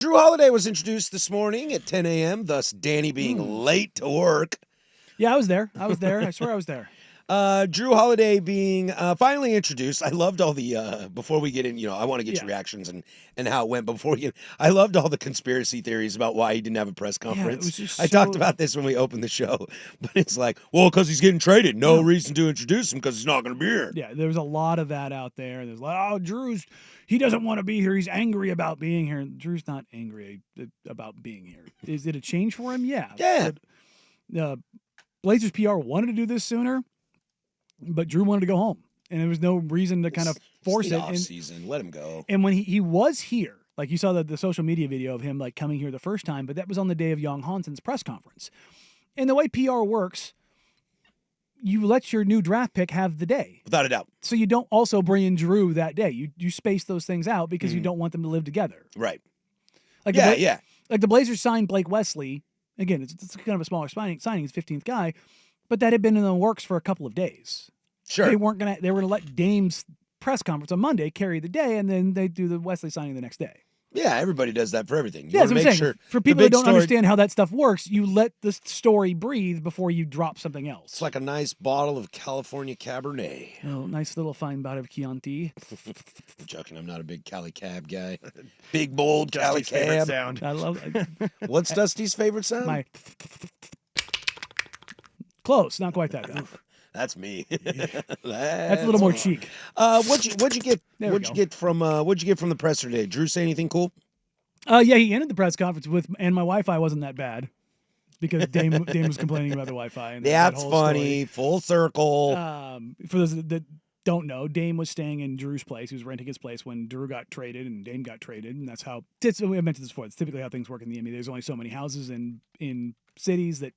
Jrue Holiday was introduced this morning at 10 a.m., thus Danny being late to work. Yeah, I was there. I swear I was there. Jrue Holiday being finally introduced. I loved all the, before we get in, I want to get your reactions and how it went. But before we get, I loved all the conspiracy theories about why he didn't have a press conference. I talked about this when we opened the show, but it's like, well, because he's getting traded. No reason to introduce him because he's not going to be here. Yeah, there's a lot of that out there. There's like, he doesn't want to be here. He's angry about being here. Drew's not angry about being here. Is it a change for him? Yeah. Yeah. Blazers PR wanted to do this sooner, but Jrue wanted to go home, and there was no reason to kind of force it. Off season, let him go. And when he was here, like you saw the social media video of him like coming here the first time, but that was on the day of Young Hanson's press conference. And the way PR works, you let your new draft pick have the day. Without a doubt. So you don't also bring in Jrue that day. You space those things out because you don't want them to live together. Right. Like Like the Blazers signed Blake Wesley. Again, it's kind of a smaller signing. He's 15th guy, but that had been in the works for a couple of days. Sure. They were going to let Dame's press conference on Monday carry the day, and then they do the Wesley signing the next day. Yeah, everybody does that for everything. Yeah, that's what I'm saying. For people that don't understand how that stuff works, you let the story breathe before you drop something else. It's like a nice bottle of California Cabernet. Oh, nice little fine bottle of Chianti. I'm joking. I'm not a big Cali Cab guy. Big, bold Cali Cab. Sound. I love it. What's Dusty's favorite sound? Close. Not quite that, though. That's me. That's a little more cheek. What'd you get from the presser today? Jrue say anything cool? Yeah, he ended the press conference and my Wi-Fi wasn't that bad because Dame was complaining about the Wi-Fi. And that's funny. Story. Full circle. For those that don't know, Dame was staying in Drew's place. He was renting his place when Jrue got traded and Dame got traded, and that's how we mentioned this before. It's typically how things work in the NBA. There's only so many houses in cities that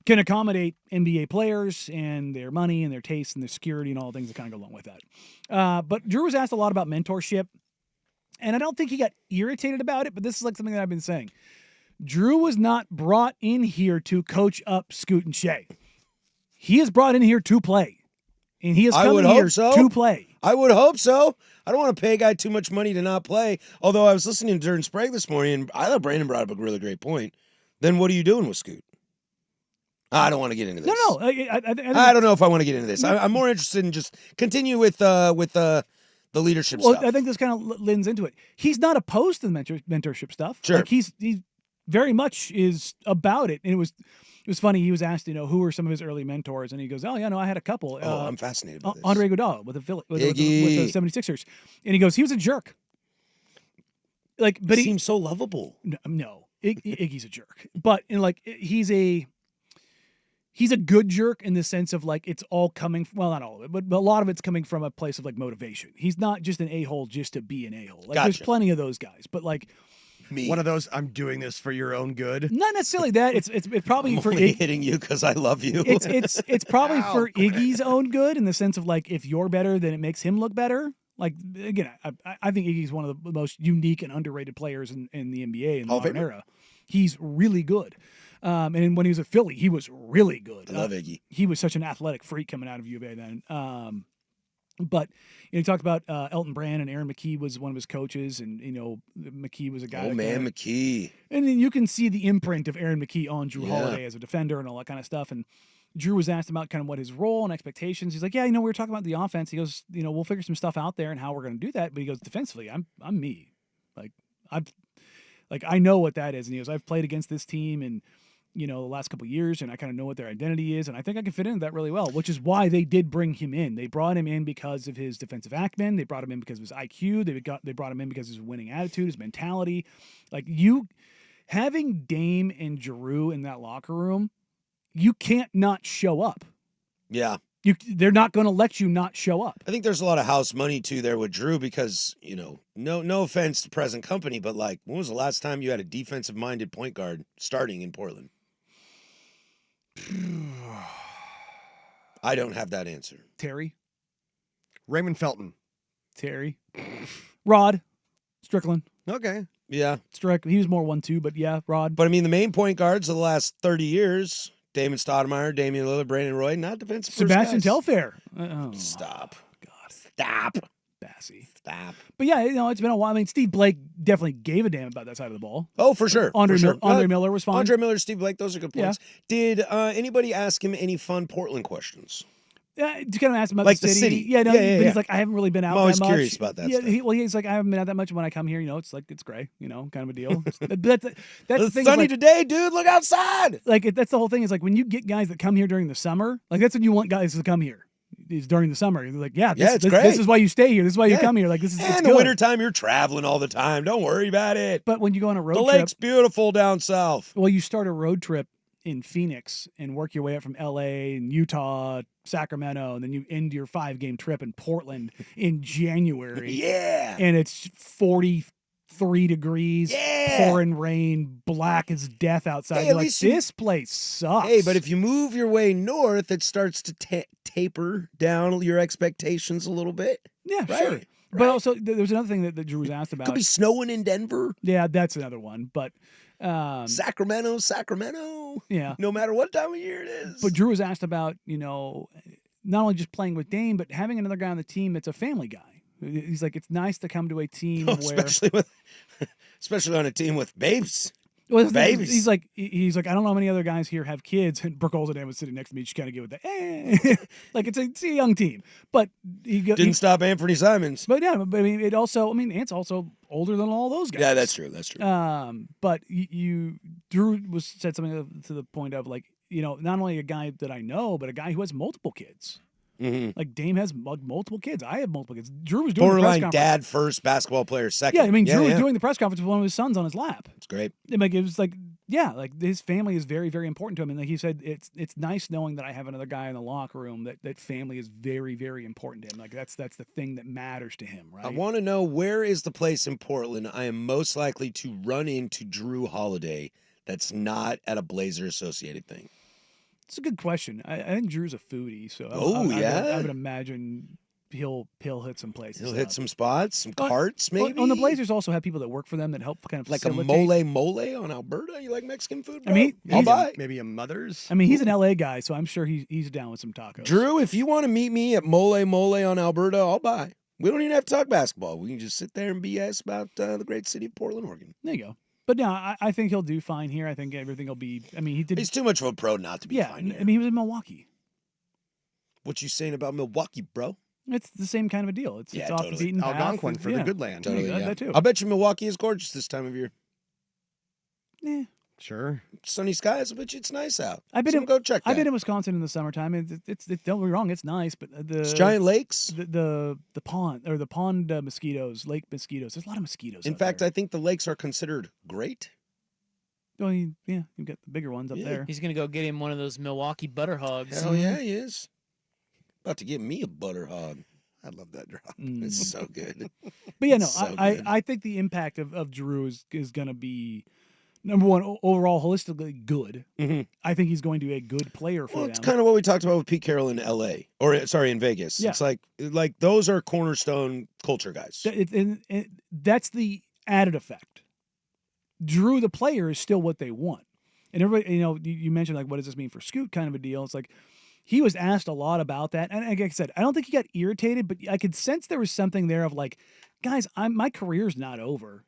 can accommodate NBA players and their money and their tastes and their security and all the things that kind of go along with that. But Jrue was asked a lot about mentorship, and I don't think he got irritated about it, but this is like something that I've been saying. Jrue was not brought in here to coach up Scoot and Shea. He is brought in here to play, and he is coming here to play. I would hope so. I don't want to pay a guy too much money to not play, although I was listening during Sprague this morning, and I thought Brandon brought up a really great point. Then what are you doing with Scoot? I don't want to get into this. No. I don't know if I want to get into this. I'm more interested in just continue with the leadership stuff. I think this kind of lends into it. He's not opposed to the mentorship stuff. Sure. Like he very much is about it. And it was funny. He was asked, who were some of his early mentors, and he goes, "Oh yeah, no, I had a couple." I'm fascinated by this. Andre Iguodala with the 76ers, and he goes, "He was a jerk." But he seems so lovable. No, Iggy's a jerk, but he's a good jerk in the sense of it's all coming, well, not all of it, but a lot of it's coming from a place of motivation. He's not just an a-hole just to be an a-hole. There's plenty of those guys, but me. One of those, I'm doing this for your own good. Not necessarily that. It's probably I'm for only hitting you because I love you. It's probably for Iggy's own good in the sense of if you're better, then it makes him look better. Again, I think Iggy's one of the most unique and underrated players in the NBA in the modern era. He's really good. And when he was at Philly, he was really good. I love Iggy. He was such an athletic freak coming out of U of A then. But he talked about Elton Brand, and Aaron McKee was one of his coaches, and McKee was a guy. Oh man, McKee! And then you can see the imprint of Aaron McKee on Jrue Holiday as a defender and all that kind of stuff. And Jrue was asked about kind of what his role and expectations. He's like, "Yeah, we were talking about the offense." He goes, "We'll figure some stuff out there and how we're going to do that." But he goes, "Defensively, I'm me. I know what that is." And he goes, "I've played against this team and." The last couple of years, and I kind of know what their identity is, and I think I can fit into that really well, which is why they did bring him in. They brought him in because of his defensive acumen. They brought him in because of his IQ. They brought him in because of his winning attitude, his mentality. Having Dame and Jrue in that locker room, you can't not show up. Yeah. They're not going to let you not show up. I think there's a lot of house money too there with Jrue because, no offense to present company, but when was the last time you had a defensive-minded point guard starting in Portland? I don't have that answer. Terry? Raymond Felton. Terry. Rod. Strickland. Okay. Yeah. He was more 1-2, but yeah, Rod. But the main point guards of the last 30 years, Damon Stoudemire, Damian Lillard, Brandon Roy, not defensive Sebastian first guys. Telfair. Stop. God. Stop. Sassy. Stop. But yeah, it's been a while. I mean, Steve Blake definitely gave a damn about that side of the ball. Oh, for sure. Andre Miller was fine. Andre Miller, Steve Blake, those are good points. Did anybody ask him any fun Portland questions? Yeah, to kind of ask him about like the city. Yeah, no, but he's like, I haven't really been out I'm always that much. curious about that stuff. He's like, I haven't been out that much. When I come here, it's like, it's gray, kind of a deal. That's the thing. Sunny today, dude. Look outside. Like, that's the whole thing is like, when you get guys that come here during the summer, like, that's when you want guys to come here. Is during the summer. You're like, it's great. This is why you stay here. This is why you come here. Like, this is in the wintertime, you're traveling all the time. Don't worry about it. But when you go on a road trip. The lake's beautiful down south. Well, you start a road trip in Phoenix and work your way up from LA and Utah, Sacramento, and then you end your 5-game trip in Portland in January. Yeah. And it's 43 degrees, pouring rain, black as death outside. You're like, this place sucks. Hey, but if you move your way north, it starts to taper down your expectations a little bit. Yeah, right. Sure. But also, there was another thing that Jrue was asked about. Could be snowing in Denver. Yeah, that's another one. But Sacramento. Yeah. No matter what time of year it is. But Jrue was asked about, not only just playing with Dame, but having another guy on the team that's a family guy. He's like, it's nice to come to a team especially on a team with babes. Well, babies. He's like, I don't know how many other guys here have kids. And Brooke Olsen was sitting next to me. Just kind of give it the like it's a young team, but he didn't stop Anthony Simons. But yeah, but I mean, Ant's also older than all those guys. Yeah, that's true. That's true. But Jrue said something to the point of like, not only a guy that I know, but a guy who has multiple kids. Mm-hmm. Like Dame has multiple kids. I have multiple kids. Jrue was doing borderline the press dad first, basketball player second. Yeah, I mean, Jrue was doing the press conference with one of his sons on his lap. It's great. Like it was like, like his family is very, very important to him, and like he said, it's nice knowing that I have another guy in the locker room that family is very, very important to him. Like that's the thing that matters to him, right? I want to know, where is the place in Portland I am most likely to run into Jrue Holiday that's not at a Blazer associated thing? It's a good question. I think Drew's a foodie, so I would imagine he'll hit some places. He'll hit some spots, some carts, maybe. Well, and the Blazers also have people that work for them that help kind of like facilitate. a mole on Alberta. You like Mexican food, bro? I mean, I'll buy. Maybe a Mother's. I mean, he's an LA guy, so I'm sure he's down with some tacos. Jrue, if you want to meet me at Mole on Alberta, I'll buy. We don't even have to talk basketball. We can just sit there and BS about the great city of Portland, Oregon. There you go. But no, I think he'll do fine here. I think everything will be. I mean, he's too much of a pro not to be fine here. I mean, he was in Milwaukee. What you saying about Milwaukee, bro? It's the same kind of a deal. It's off the beaten path. Algonquin for the good land. Totally, that too. I'll bet you Milwaukee is gorgeous this time of year. Yeah. Sure. Sunny skies. I bet you it's nice out. Go check that. I've been in Wisconsin in the summertime. It's don't get me wrong, it's nice, but it's giant lakes. The pond mosquitoes, lake mosquitoes. There's a lot of mosquitoes. In fact, I think the lakes are considered great. Oh, you've got the bigger ones up there. He's gonna go get him one of those Milwaukee butter hogs. Hell yeah, he is. About to get me a butter hog. I love that drop. It's so good. But yeah, no, I think the impact of Jrue is going to be, number one, overall holistically good. Mm-hmm. I think he's going to be a good player for them. It's kind of what we talked about with Pete Carroll in L.A. in Vegas. Yeah. It's like those are cornerstone culture guys. That's the added effect. Jrue, the player, is still what they want. And everybody, you mentioned like, what does this mean for Scoot kind of a deal? It's like, he was asked a lot about that. And like I said, I don't think he got irritated, but I could sense there was something there of like, guys, my career's not over.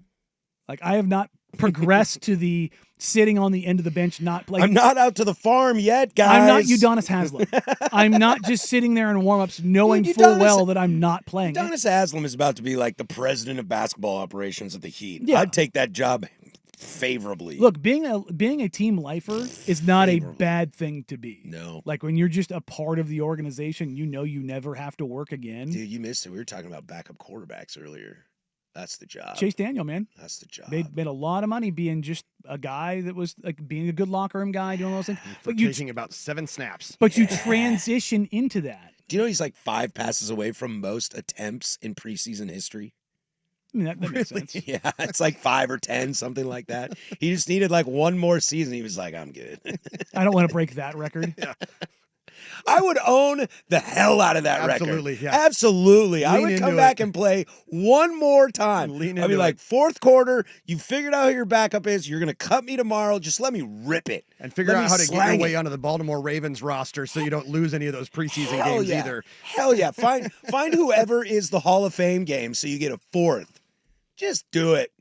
Like, I have not progressed to the sitting on the end of the bench, not playing. I'm not out to the farm yet, guys. I'm not Udonis Haslem. I'm not just sitting there in warm-ups knowing full well that I'm not playing. Udonis Haslem is about to be like the president of basketball operations at the Heat. Yeah. I'd take that job favorably. Look, being a team lifer is not a bad thing to be. No. Like when you're just a part of the organization, you never have to work again. Dude, you missed it. We were talking about backup quarterbacks earlier. That's the job. Chase Daniel, man. That's the job. They made a lot of money being just a guy that was like being a good locker room guy, doing those things. But taking about 7 snaps. But you transition into that. Do you know he's like 5 passes away from most attempts in preseason history? I mean, that makes sense. Yeah, it's like 5 or 10, something like that. He just needed like one more season. He was like, I'm good. I don't want to break that record. Yeah. I would own the hell out of that Absolutely, record. yeah. Absolutely. I Lean would come into back it. and play one more time. Lean I'd be into like, it. fourth quarter, you figured out who your backup is. You're going to cut me tomorrow. Just let me rip it. And figure Let out me how to get your slang way it. onto the Baltimore Ravens roster so you don't lose any of those preseason Hell games yeah. either. Hell yeah. Find whoever is the Hall of Fame game so you get a fourth. Just do it.